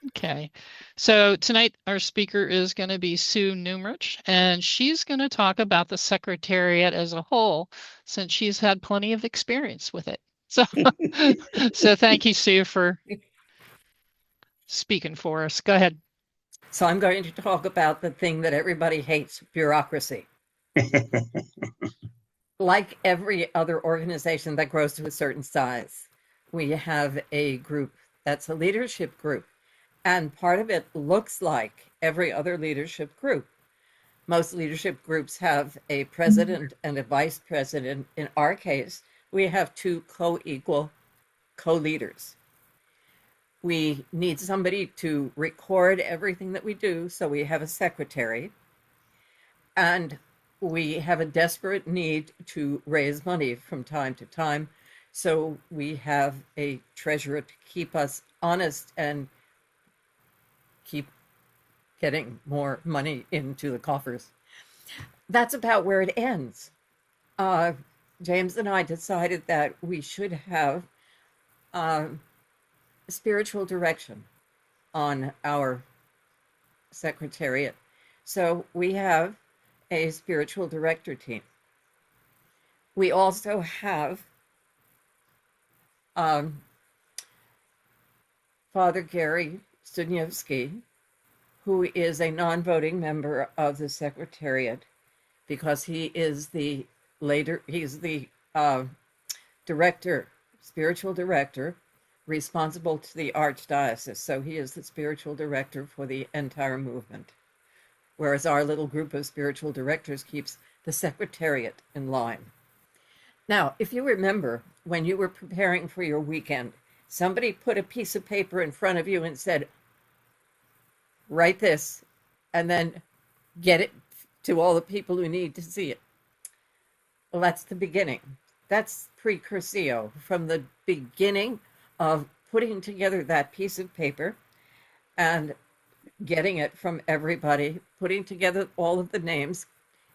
Okay. So tonight our speaker is going to be Sue Numrich, and she's going to talk about the Secretariat as a whole, since she's had plenty of experience with it. So, so thank you, Sue, for speaking for us. Go ahead. So I'm going to talk about the thing that everybody hates, bureaucracy. Like every other organization that grows to a certain size, we have a group that's a leadership group. And part of it looks like every other leadership group. Most leadership groups have a president and a vice president. In our case, we have two co-equal co-leaders. We need somebody to record everything that we do, so we have a secretary. And we have a desperate need to raise money from time to time. So we have a treasurer to keep us honest and keep getting more money into the coffers. That's about where it ends. James and I decided that we should have spiritual direction on our secretariat. So we have a spiritual director team. We also have Father Gary Studniewski, who is a non-voting member of the Secretariat because he is the director, spiritual director, responsible to the Archdiocese. So he is the spiritual director for the entire movement. Whereas our little group of spiritual directors keeps the Secretariat in line. Now, if you remember, when you were preparing for your weekend, somebody put a piece of paper in front of you and said, write this, and then get it to all the people who need to see it. Well, that's the beginning. That's pre-Cursillo, from the beginning of putting together that piece of paper and getting it from everybody, putting together all of the names,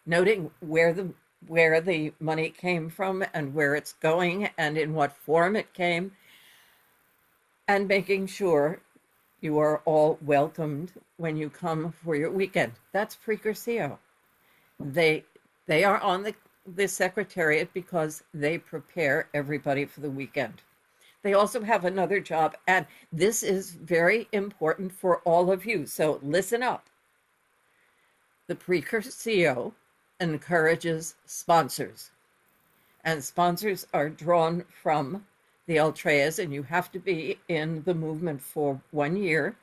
noting where the money came from and where it's going and in what form it came, and making sure you are all welcomed when you come for your weekend. That's pre-Cursillo. They are on the Secretariat because they prepare everybody for the weekend. They also have another job, and this is very important for all of you, so listen up. The pre-Cursillo encourages sponsors, and sponsors are drawn from the Ultreas, and you have to be in the movement for 1 year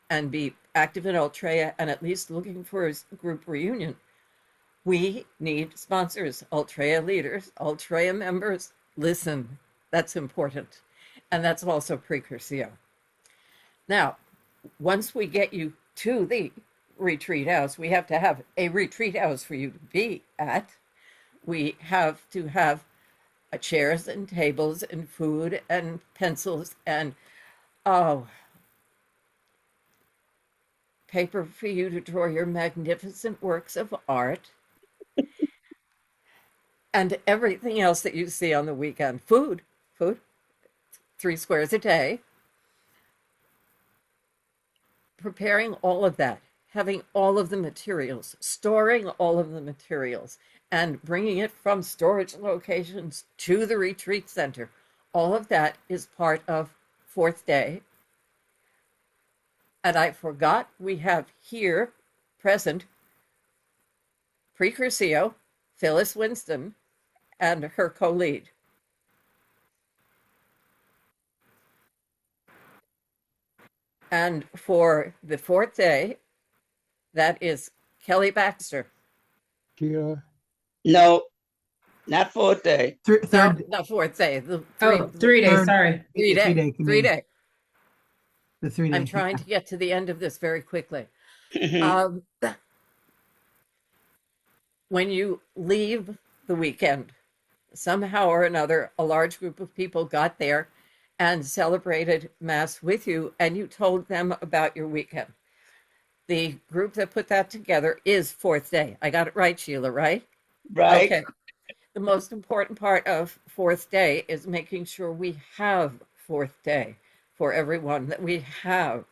and be active in Ultrea and at least looking for a group reunion. We need sponsors, Ultrea leaders, Ultrea members. Listen, that's important. And that's also pre-Cursillo. Now, once we get you to the retreat house, we have to have a retreat house for you to be at. We have to have chairs and tables and food and pencils and paper for you to draw your magnificent works of art and everything else that you see on the weekend. Food, 3 squares a day. Preparing all of that, having all of the materials, storing all of the materials, and bringing it from storage locations to the retreat center. All of that is part of fourth day. And I forgot we have here present pre-Cursillo, Phyllis Winston, and her co-lead. And for the fourth day, that is Kelly Baxter. Kira. No, not fourth day. No, not fourth day. The 3 days. Sorry. 3 day. 3 day. The 3 day. I'm trying to get to the end of this very quickly. When you leave the weekend, somehow or another, a large group of people got there and celebrated Mass with you, and you told them about your weekend. The group that put that together is fourth day. I got it right, Sheila, right? Right. Okay. The most important part of fourth day is making sure we have fourth day for everyone, that we have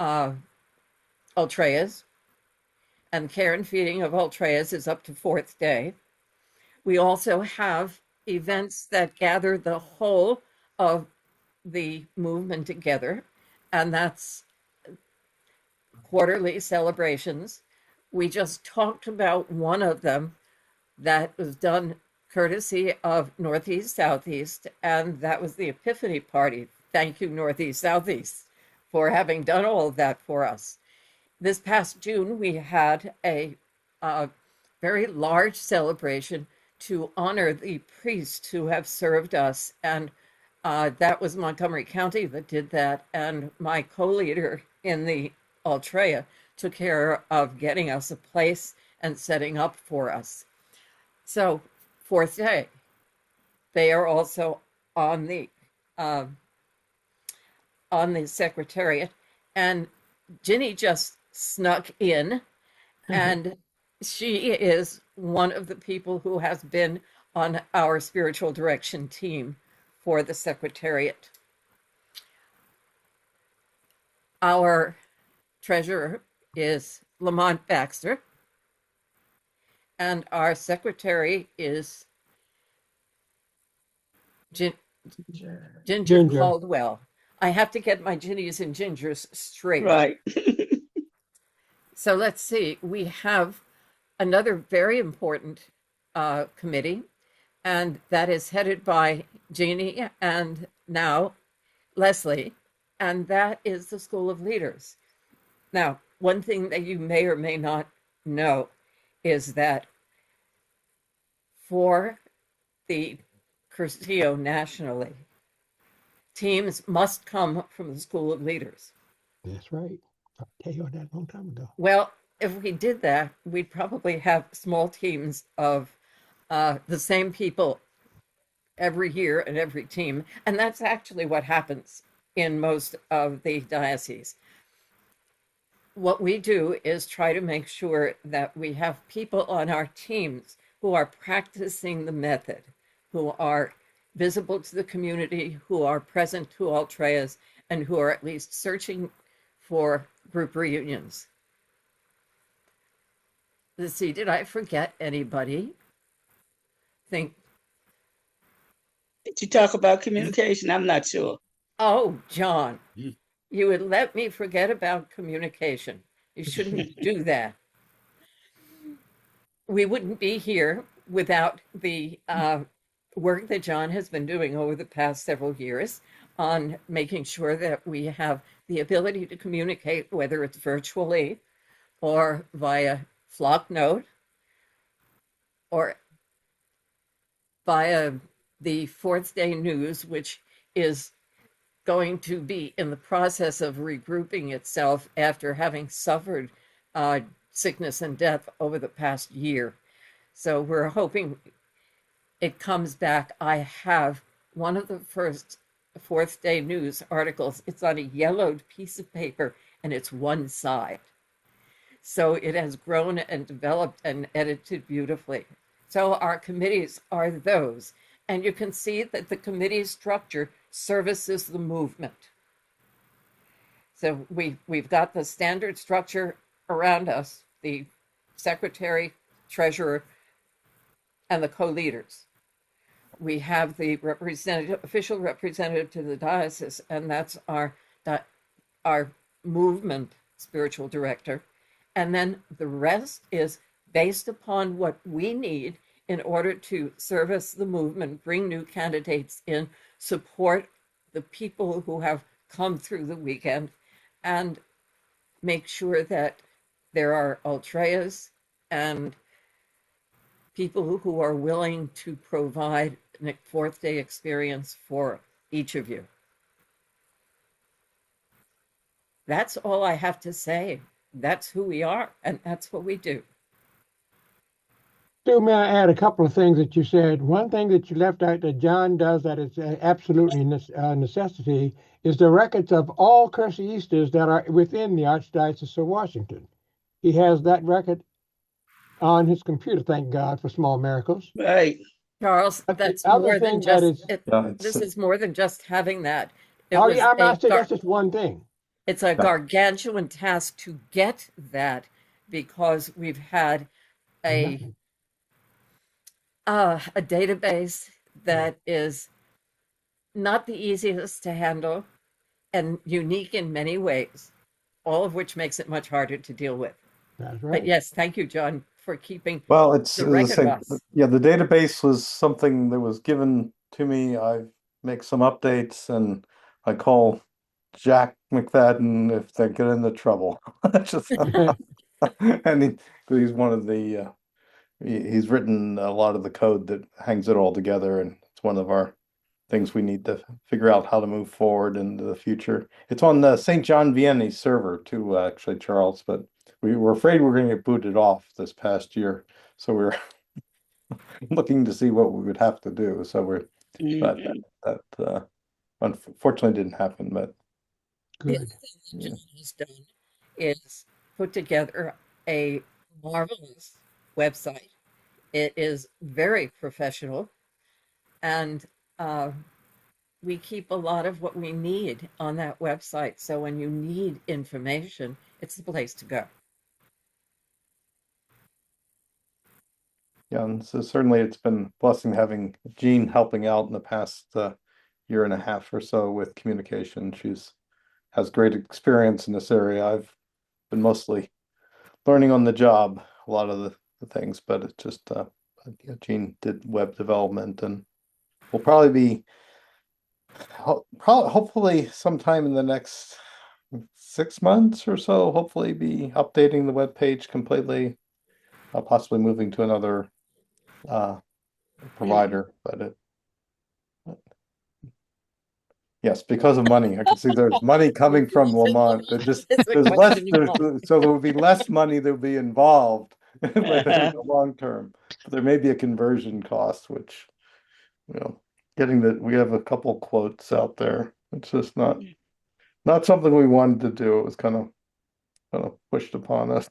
ultras, and care and feeding of ultras is up to 4th day. We also have events that gather the whole of the movement together, and that's quarterly celebrations. We just talked about one of them that was done courtesy of Northeast Southeast, and that was the Epiphany Party. Thank you, Northeast Southeast, for having done all of that for us. This past June, we had a very large celebration to honor the priests who have served us, and that was Montgomery County that did that, and my co-leader in the Altrea took care of getting us a place and setting up for us. So 4th day, they are also on the Secretariat, and Ginny just snuck in, and she is one of the people who has been on our spiritual direction team for the Secretariat. Our treasurer is Lamont Baxter, and our secretary is Ginger Ginger. Caldwell. I have to get my Ginnies and Gingers straight. Right. So let's see. We have another very important committee, and that is headed by Jeannie and now Leslie, and that is the School of Leaders. Now, one thing that you may or may not know is that for the Cursillo nationally, teams must come from the School of Leaders. That's right. I tell you that a long time ago. Well, if we did that, we'd probably have small teams of the same people every year and every team. And that's actually what happens in most of the dioceses. What we do is try to make sure that we have people on our teams who are practicing the method, who are visible to the community, who are present to Altreas, and who are at least searching for group reunions. Let's see, did I forget anybody? Did you talk about communication? I'm not sure. Oh, John, you would let me forget about communication. You shouldn't do that. We wouldn't be here without the work that John has been doing over the past several years on making sure that we have the ability to communicate, whether it's virtually or via flock note or via the 4th day news, which is going to be in the process of regrouping itself after having suffered sickness and death over the past year. So we're hoping it comes back. I have one of the first 4th day news articles. It's on a yellowed piece of paper and it's one side. So it has grown and developed and edited beautifully. So our committees are those. And you can see that the committee structure services the movement. So we've got the standard structure around us, the secretary, treasurer, and the co-leaders. We have the official representative to the diocese, and that's our movement spiritual director. And then the rest is based upon what we need in order to service the movement, bring new candidates in, support the people who have come through the weekend, and make sure that there are Altreas and people who are willing to provide a 4th day experience for each of you. That's all I have to say. That's who we are, and that's what we do. So may I add a couple of things that you said? One thing that you left out that John does that is absolutely necessity is the records of all Cursillistas that are within the Archdiocese of Washington. He has that record on his computer, thank God for small miracles. Right. Charles, that's more than just, this is more than just having that. I'm not saying that's just one thing. It's a gargantuan task to get that because we've had a database that is not the easiest to handle and unique in many ways, all of which makes it much harder to deal with. That's But right. yes, thank you, John, for keeping Well, it's the as I record say, of us. yeah, the database was something that was given to me. I make some updates and I call Jack McFadden if they get into trouble. Just, and he's one of the he's written a lot of the code that hangs it all together, and it's one of our things we need to figure out how to move forward into the future. It's on the St. John Vianney server too, actually, Charles, but we were afraid we were going to get booted off this past year. So we're looking to see what we would have to do. So but that unfortunately didn't happen, but The other Good. thing that John has done is put together a marvelous website. It is very professional, and we keep a lot of what we need on that website. So when you need information, it's the place to go. yeah, and so certainly it's been a blessing having Jean helping out in the past year and a half or so with communication. She's has great experience in this area. I've been mostly learning on the job a lot of the things, but it's just yeah, Jean did web development, and we'll probably be hopefully sometime in the next 6 months or so, hopefully be updating the web page completely, possibly moving to another provider, but yes, because of money. I can see there's money coming from Lamont. There just It's a there's less question of money. so there will be less money that will be involved but in the long term. But there may be a conversion cost, which we have a couple quotes out there. It's just not something we wanted to do. It was kind of pushed upon us.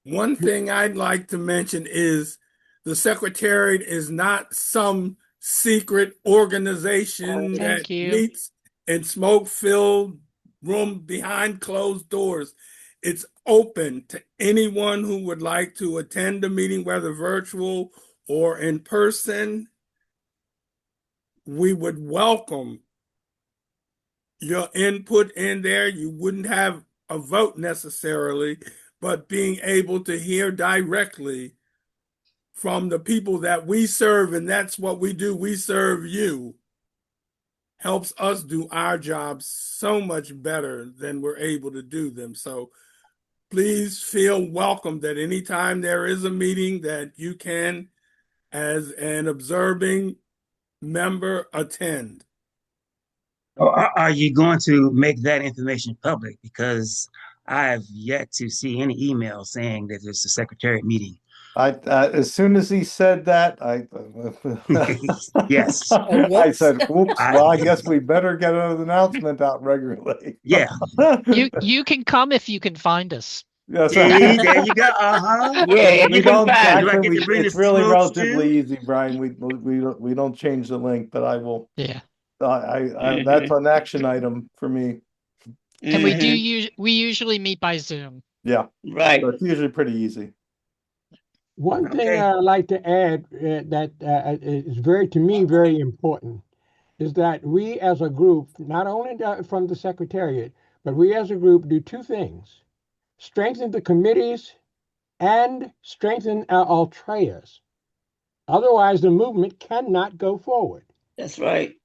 One thing I'd like to mention is the Secretariat is not some secret organization that Thank you. meets in smoke-filled room behind closed doors. It's open to anyone who would like to attend a meeting, whether virtual or in person. We would welcome your input in there. You wouldn't have a vote necessarily, but being able to hear directly from the people that we serve, and that's what we do, we serve you, helps us do our jobs so much better than we're able to do them. So please feel welcome that anytime there is a meeting that you can, as an observing member, attend. Are you going to make that information public? Because I have yet to see any email saying that there's a Secretariat meeting. I as soon as he said that, Yes. Oh, I said, "Whoops! I- Well, I guess we better get an announcement out regularly." Yeah. You can come if you can find us. Yes, See, there you go. Uh-huh. Yeah, if we you can don't find Do I actually. get to bring It's the really smokes relatively too? easy, Brian. We don't change the link, but I will. Yeah. That's an action item for me. And we Mhm. we usually meet by Zoom. Yeah, Right. so it's usually pretty easy. One thing Okay. I'd like to add that is to me, very important is that we as a group, not only from the Secretariat, but we as a group do two things: strengthen the committees and strengthen our ultras. Otherwise, the movement cannot go forward. That's right.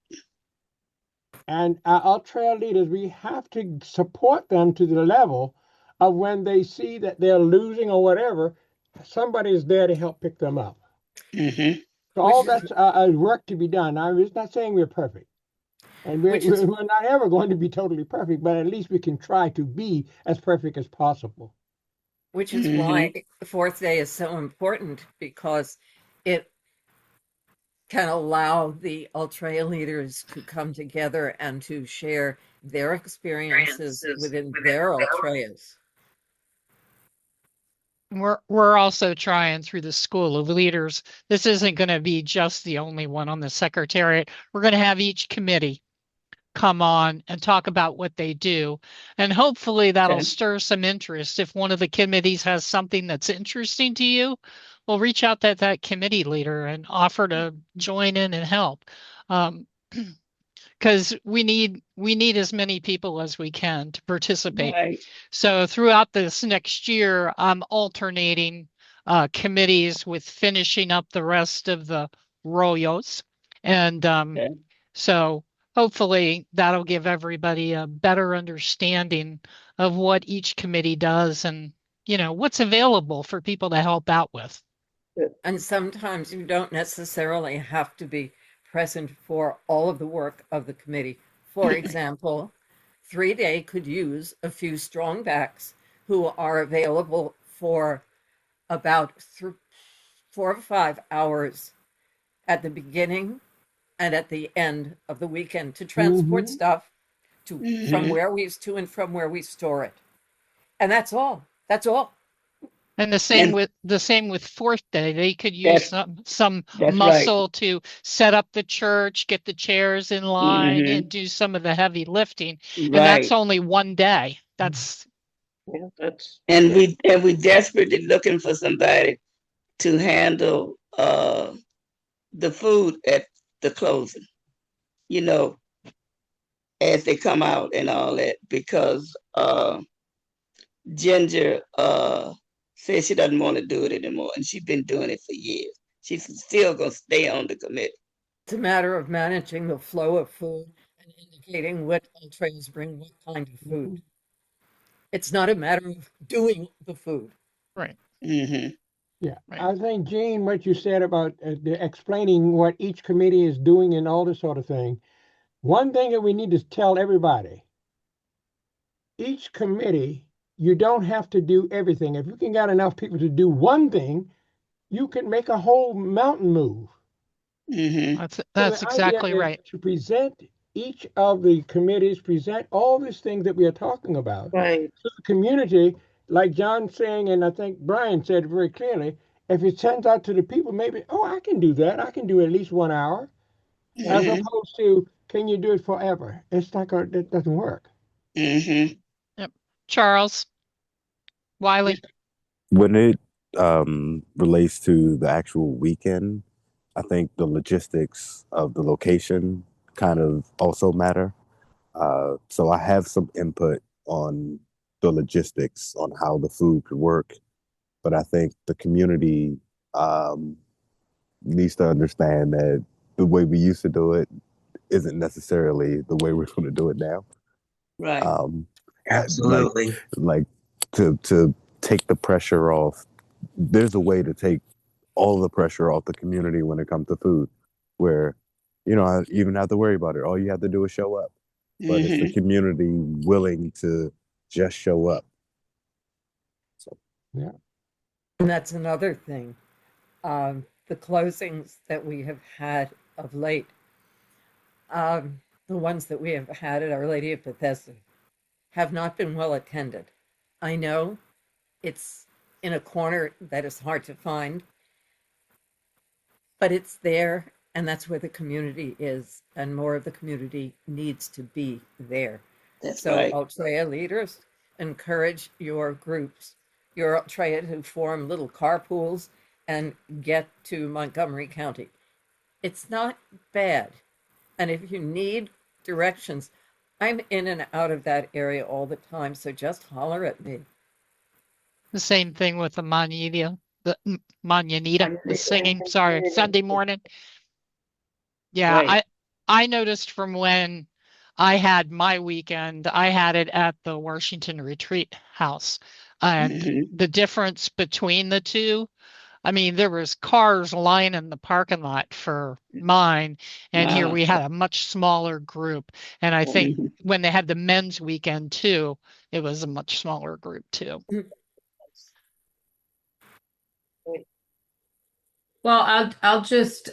And our ultra leaders, we have to support them to the level of when they see that they're losing or whatever, somebody is there to help pick them up. Mm-hmm. So Which all is that's work to be done. I'm just not saying we're perfect. And which is we're not ever going to be totally perfect, but at least we can try to be as perfect as possible. which is Mm-hmm. why the fourth day is so important, because it can allow the ultra leaders to come together and to share their experiences within their ultras. We're also trying through the School of Leaders. This isn't going to be just the only one on the Secretariat. We're going to have each committee come on and talk about what they do. And hopefully that'll Okay. stir some interest. If one of the committees has something that's interesting to you, well, reach out to that committee leader and offer to join in and help. Because we need as many people as we can to participate. Right. So throughout this next year, I'm alternating committees with finishing up the rest of the rollos. And Okay. so hopefully that'll give everybody a better understanding of what each committee does and, what's available for people to help out with. And sometimes you don't necessarily have to be present for all of the work of the committee. For example, 3-Day could use a few strong backs who are available for about 4 or 5 hours at the beginning and at the end of the weekend to transport stuff to from where we to and from where we store it. And that's all. That's all. And the same with Fourth Day. They could use some That's right. muscle to set up the church, get the chairs in line, and do some of the heavy lifting. And that's Right. only one day. That's Yeah, that's And we desperately looking for somebody to handle the food at the closing, as they come out and all that, because Ginger says she doesn't want to do it anymore, and she's been doing it for years. She's still gonna stay on the committee. It's a matter of managing the flow of food and indicating what trays bring what kind of food. It's not a matter of doing the food. right. Mm-hmm. Yeah, Right. I think, Gene, what you said about explaining what each committee is doing and all this sort of thing, one thing that we need to tell everybody, each committee, you don't have to do everything. If you can get enough people to do one thing, you can make a whole mountain move. Mm-hmm. That's So the idea exactly is right. to present each of the committees, present all these things that we are talking about right. to the community, like John saying, and I think Brian said very clearly, if it sends out to the people, maybe, oh, I can do that. I can do at least 1 hour, as Mm-hmm. opposed to, can you do it forever? It's like, that doesn't work. Mm-hmm. Yep. Charles, Wiley. When it relates to the actual weekend, I think the logistics of the location kind of also matter. So I have some input on the logistics on how the food could work, but I think the community needs to understand that the way we used to do it isn't necessarily the way we're going to do it now. Right. Absolutely. Like to take the pressure off. There's a way to take all the pressure off the community when it comes to food, where I even have to worry about it. All you have to do is show up. But it's the community willing to just show up. So Yeah. And that's another thing. The closings that we have had of late, the ones that we have had at Our Lady of Bethesda, have not been well attended. I know it's in a corner that is hard to find, but it's there, and that's where the community is, and more of the community needs to be there. That's So right. Altrea leaders, encourage your groups, your Altrea to form little carpools and get to Montgomery County. It's not bad. And if you need directions, I'm in and out of that area all the time, so just holler at me. The same thing with the Mananita, the singing, sorry, Sunday morning. Yeah, Right. I noticed from when I had my weekend, I had it at the Washington Retreat House. And the difference between the two, I mean, there was cars lining the parking lot for mine, and here we had a much smaller group. And I think when they had the men's weekend too, it was a much smaller group too. Well, I'll just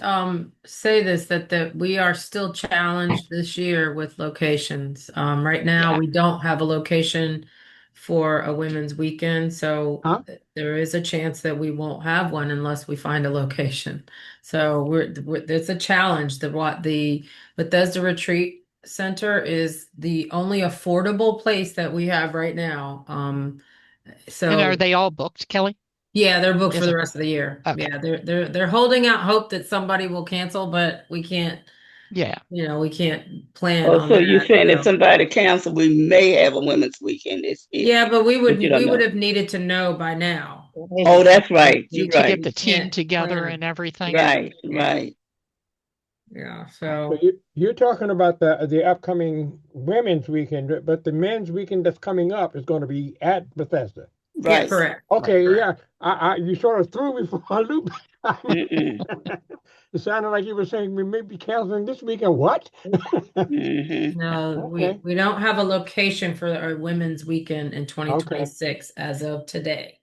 say this that we are still challenged this year with locations. Right now Yeah. we don't have a location for a women's weekend, so Huh? there is a chance that we won't have one unless we find a location. So it's a challenge. The Bethesda Retreat Center is the only affordable place that we have right now. And So are they all booked, Kelly? yeah, they're booked Yes, for the sir. rest of the year. Okay. Yeah, they're holding out hope that somebody will cancel, but we can't, Yeah. we can't plan Oh, on so you're that. saying if So. somebody cancel, we may have a women's weekend this year. Yeah, but we But you don't know. would have needed to know by now. Oh, that's right. We You're To right. get the team can't together plan. and everything. Right, Yeah. right. Yeah, So so you're talking about the upcoming women's weekend, but the men's weekend that's coming up is going to be at Bethesda. yeah, Right. correct. Okay, Correct. yeah. You sort of threw me for a loop. Mm-mm. It sounded like you were saying we may be canceling this weekend. What? Mm-hmm. No, Okay. we don't have a location for our women's weekend in Okay. 2026 as of today.